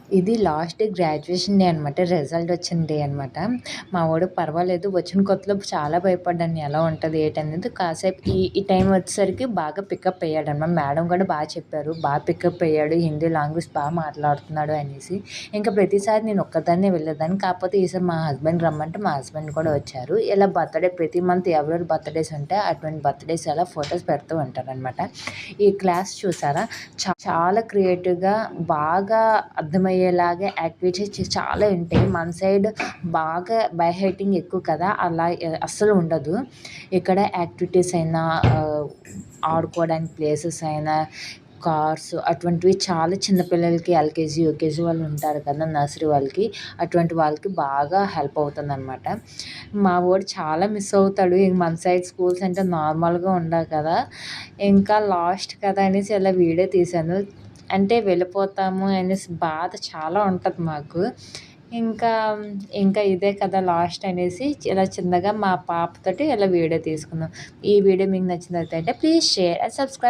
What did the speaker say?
ఇది last day graduation day అనమాట. Result వచ్చిన డే అనమాట. మా వాడు పర్వాలేదు వచ్చిన కొత్తలో చాలా భయపడ్డాను. ఎలా ఉంటది ఏంటనేది. కాసేపు ఈ టైం వచ్చేసరికి బాగా పికప్ అయ్యాడనమాట. మేడం కూడా బాగా చెప్పారు. బాగా పికప్ అయ్యాడు. హిందీ లాంగ్వేజ్ బాగా మాట్లాడుతున్నాడు అనేసి. ఇంకా ప్రతిసారి నేను ఒక్కదాన్నే వెళ్ళేదాన్ని. కాకపోతే ఈసారి మా హస్బెండ్ రమ్మంటే మా హస్బెండ్ కూడా వచ్చారు. ఇలా బర్త్‌డే ప్రతి మంత్ ఎవరెవరి బర్త్‌డేస్ ఉంటే అటువంటి బర్త్‌డేస్ అలా ఫొటోస్ పెడుతూ ఉంటారనమాట. ఈ క్లాస్ చూసారా చాలా క్రియేటివ్‌గా బాగా అర్థమయ్యేలాగా యాక్టివిటీస్ చాలా ఉంటాయి. మన సైడ్ బాగా బై హైటింగ్ ఎక్కువ కదా! అలా అస్సలు ఉండదు. ఇక్కడ యాక్టివిటీస్ అయినా ఆడుకోవడానికి ప్లేసెస్ అయినా కార్స్ అటువంటివి చాలా చిన్న పిల్లలకి ఎల్‌కేజీ, యూకేజీ వాళ్ళు ఉంటారు కదా! నర్సరీ వాళ్ళకి అటువంటి వాళ్ళకి బాగా హెల్ప్ అవుతుందనమాట. మా వోడు చాలా మిస్ అవుతాడు. మన సైడ్ స్కూల్స్ అంటే నార్మల్‌గా ఉండవు కదా! ఇంకా లాస్ట్ కదా అనేసి ఇలా వీడియో తీశాను. అంటే వెళ్ళిపోతాము అనేసి బాధ చాలా ఉంటది మాకు. ఇంకా, ఇంకా ఇదే కదా లాస్ట్ అనేసి ఇలా చిన్నగా మా పాపతోటి ఇలా వీడియో తీసుకున్నాం. ఈ వీడియో మీకు నచ్చినట్లయితే ప్లీజ్ షేర్ అండ్ సబ్స్క్రైబ్.